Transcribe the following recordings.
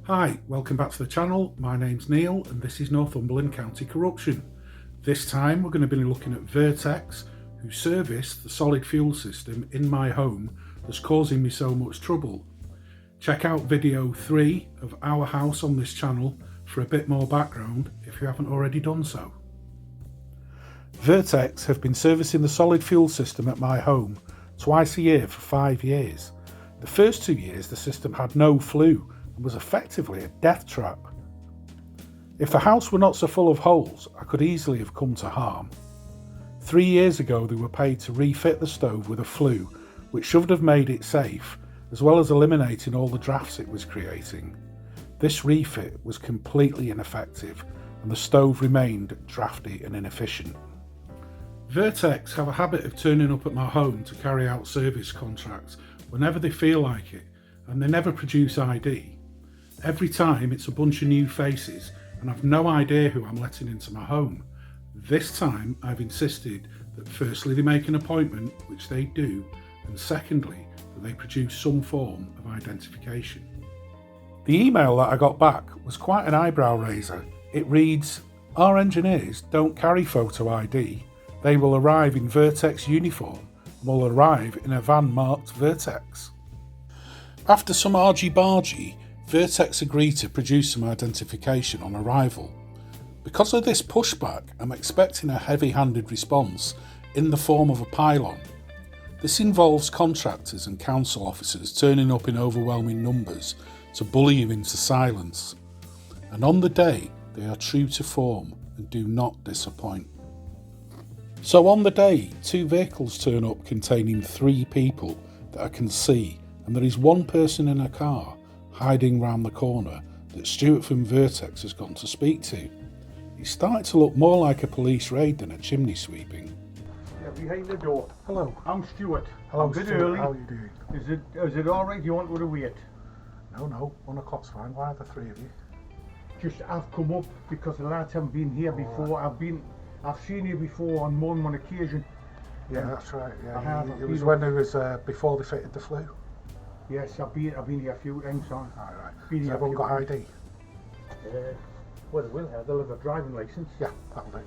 Hi, welcome back to the channel. My name's Neil and this is Northumberland County Corruption. This time we're going to be looking at Vertechs, who service the solid fuel system in my home that's causing me so much trouble. Check out video 3 of our house on this channel for a bit more background if you haven't already done so. Vertechs have been servicing the solid fuel system at my home twice a year for 5 years. The first 2 years the system had no flue and was effectively a death trap. If the house were not so full of holes, I could easily have come to harm. 3 years ago they were paid to refit the stove with a flue, which should have made it safe, as well as eliminating all the drafts it was creating. This refit was completely ineffective and the stove remained drafty and inefficient. Vertechs have a habit of turning up at my home to carry out service contracts whenever they feel like it, and they never produce ID. Every time it's a bunch of new faces and I've no idea who I'm letting into my home. This time I've insisted that firstly they make an appointment, which they do, and secondly that they produce some form of identification. The email that I got back was quite an eyebrow raiser. It reads, "Our engineers don't carry photo ID. They will arrive in Vertechs uniform and will arrive in a van marked Vertechs." After some argy-bargy, Vertechs agreed to produce some identification on arrival. Because of this pushback, I'm expecting a heavy-handed response in the form of a pile-on. This involves contractors and council officers turning up in overwhelming numbers to bully you into silence. And on the day, they are true to form and do not disappoint. So on the day, 2 vehicles turn up containing 3 people that I can see, and there is 1 person in a car hiding round the corner that Stuart from Vertechs has gone to speak to. It's starting to look more like a police raid than a chimney sweeping. Yeah, behind the door. Hello. I'm Stuart. Hello, I'm a bit Stuart. early. How are you doing? Is it alright? You want to wait? No, 1 o'clock's fine. Why are the 3 of you? Just I've come up because the lads haven't been here before. I've seen you before on more than one occasion. Yeah, that's right. I have. Yeah, it was when it was before they fitted the flue. Yes, I've been here a few times. Son. Alright. Been Has here a everyone few got times. ID? Well, they will have. They'll have a driving licence. Yeah, that'll do.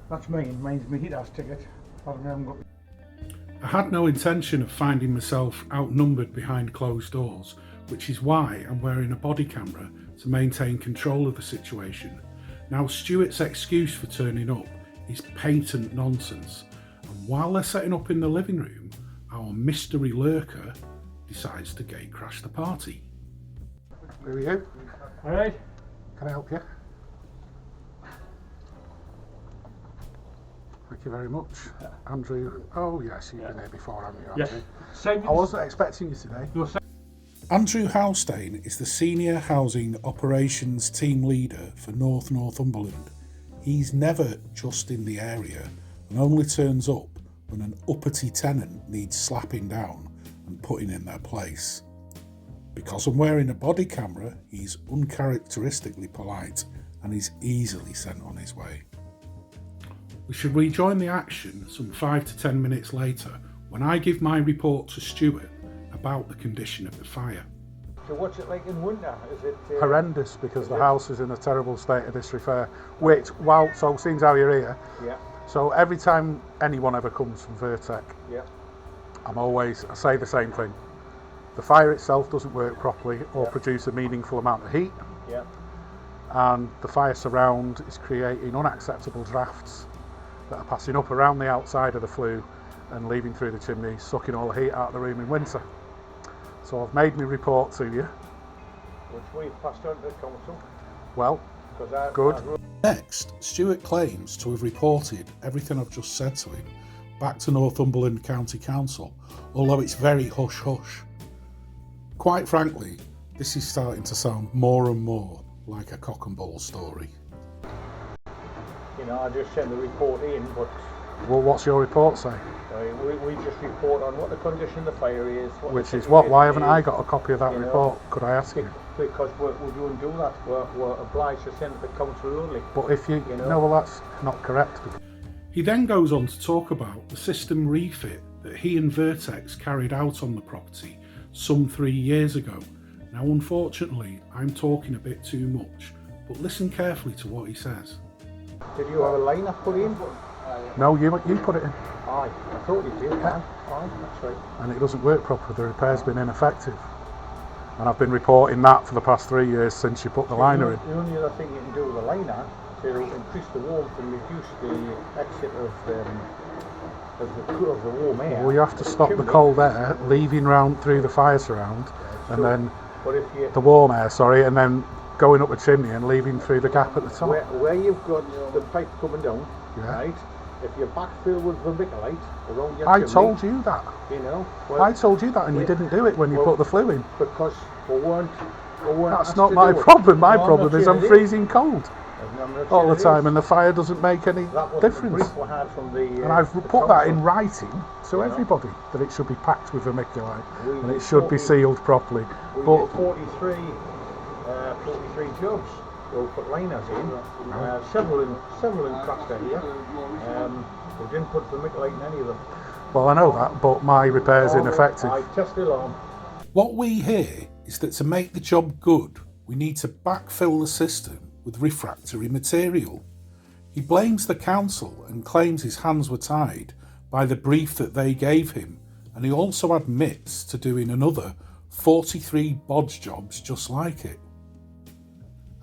That's mine. Mine's my heat-house ticket. I haven't got. I had no intention of finding myself outnumbered behind closed doors, which is why I'm wearing a body camera to maintain control of the situation. Now, Stuart's excuse for turning up is patent nonsense, and while they're setting up in the living room, our mystery lurker decides to gate crash the party. Who are you? Alright. Can I help you? Thank you very much. Andrew. Oh yes, you've been here before, haven't you, Andrew? Yes. I wasn't expecting you today. Andrew Halstein is the Senior Housing Operations Team Leader for Northumberland. He's never just in the area and only turns up when an uppity tenant needs slapping down and putting in their place. Because I'm wearing a body camera, he's uncharacteristically polite and is easily sent on his way. We should rejoin the action some 5 to 10 minutes later when I give my report to Stuart about the condition of the fire. So what's it like in winter? Is it Horrendous, because the house is in a terrible state of disrepair. Which, well, so seems how you're here. Yeah. So every time anyone ever comes from Vertech, Yeah. I say the same thing. The fire itself doesn't work properly or produce a meaningful amount of heat, Yeah. and the fire surround is creating unacceptable drafts that are passing up around the outside of the flue and leaving through the chimney, sucking all the heat out of the room in winter. So I've made my report to you. Which we've passed on to the council. Well, Because good. Next, Stuart claims to have reported everything I've just said to him back to Northumberland County Council, although it's very hush-hush. Quite frankly, this is starting to sound more and more like a cock and bull story. You know, I just send the report in, but Well, what's your report say? we just report on what the condition of the fire is. Which is what? Why haven't I got a copy of that You know, report? Could I ask you? Because we don't do that. We're obliged to send it to the council only. But if you know. no, well, that's not correct. He then goes on to talk about the system refit that he and Vertechs carried out on the property some 3 years ago. Now unfortunately I'm talking a bit too much, but listen carefully to what he says. Did you have a liner put in? No, you put it in. Aye, I thought you did. Aye, that's right. And it doesn't work properly. The repair's been ineffective. And I've been reporting that for the past 3 years since you put the liner in. The only other thing you can do with the liner to increase the warmth and reduce the exit of the warm air. Well, you have to stop the cold air leaving round through the fire surround, and then the warm air, and then going up the chimney and leaving through the gap at the top. Where you've got the pipe coming down, Yeah. right? If you backfill with vermiculite around your I chimney, told you that. you know. I told you that, and you didn't do it when you put the flue in. Because we weren't That's asked not to my do it. problem. My No, I'm problem not is saying I'm it freezing cold I'm not all saying the it time, is. and the fire doesn't make any That was difference. the brief we had from the And I've the put that in council. writing to You know? everybody that it should be packed with vermiculite We and did it should be 40 sealed properly. We But did 43 jobs. We'll put liners in, several in Craster here. We didn't put vermiculite in any of them. well, I know that, but my repair's ineffective. I test alarm. What we hear is that to make the job good, we need to backfill the system with refractory material. He blames the council and claims his hands were tied by the brief that they gave him, and he also admits to doing another 43 bodge jobs just like it.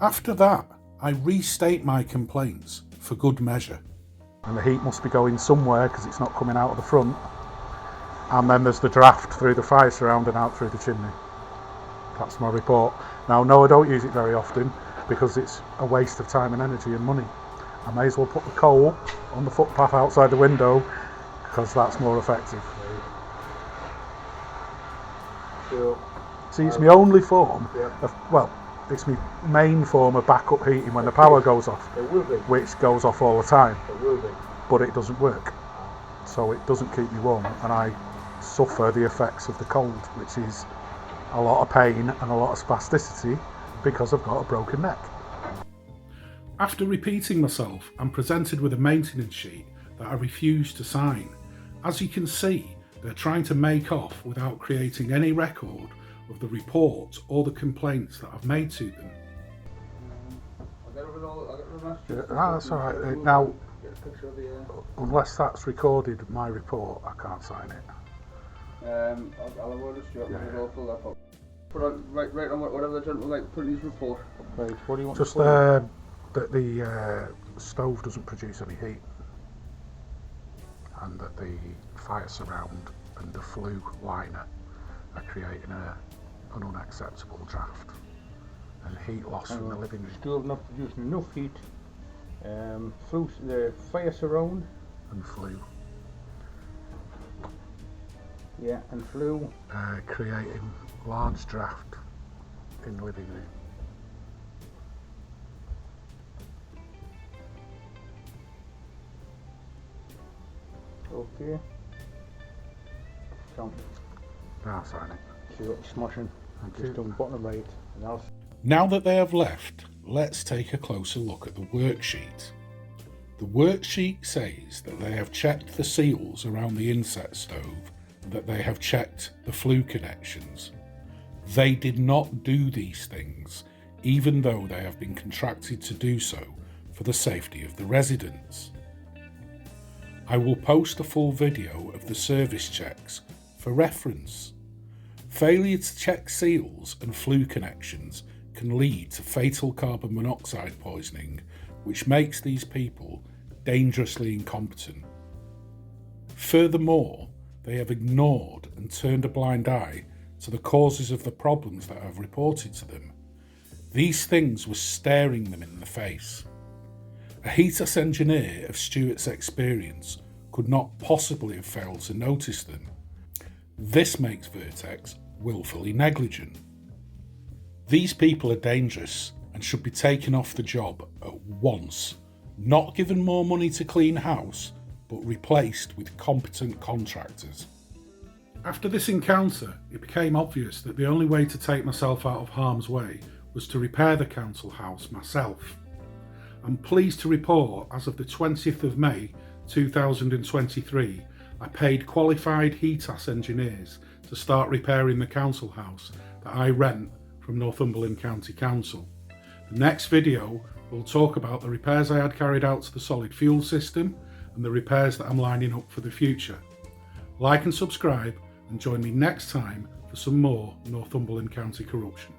After that, I restate my complaints for good measure. And the heat must be going somewhere because it's not coming out of the front. And then there's the draft through the fire surround and out through the chimney. That's my report. Now, no, I don't use it very often because it's a waste of time and energy and money. I may as well put the coal on the footpath outside the window because that's more effective. So, See, it's my only form Yeah. of, well, it's my main form of backup heating when the power goes off, it will be. which goes off all the time, It will be. but it doesn't work. So it doesn't keep me warm, and I suffer the effects of the cold, which is a lot of pain and a lot of spasticity because I've got a broken neck. After repeating myself, I'm presented with a maintenance sheet that I refuse to sign. As you can see, they're trying to make off without creating any record of the report or the complaints that I've made to them. That's all right. Now, unless that's recorded, my report, I can't sign it. I'll have a straight I'll fill that up. Put on, right on whatever the gentleman like put in his report. Right, what do you want Just to put in? that the stove doesn't produce any heat, and that the fire surround and the flue liner are creating an unacceptable draft and heat loss from the living room. Still not producing enough heat. The fire surround, And flue yeah, and flue. creating large draft in the living room. Okay. Come, Now sign it. see what you're smashing. Thank Just you. on bottom right, and I'll. Now that they have left, let's take a closer look at the worksheet. The worksheet says that they have checked the seals around the inset stove and that they have checked the flue connections. They did not do these things, even though they have been contracted to do so for the safety of the residents. I will post a full video of the service checks for reference. Failure to check seals and flue connections can lead to fatal carbon monoxide poisoning, which makes these people dangerously incompetent. Furthermore, they have ignored and turned a blind eye to the causes of the problems that I've reported to them. These things were staring them in the face. A heat-us engineer of Stuart's experience could not possibly have failed to notice them. This makes Vertechs willfully negligent. These people are dangerous and should be taken off the job at once, not given more money to clean house, but replaced with competent contractors. After this encounter, it became obvious that the only way to take myself out of harm's way was to repair the council house myself. I'm pleased to report, as of the 20th of May 2023, I paid qualified heat-us engineers to start repairing the council house that I rent from Northumberland County Council. The next video will talk about the repairs I had carried out to the solid fuel system and the repairs that I'm lining up for the future. Like and subscribe and join me next time for some more Northumberland County corruption.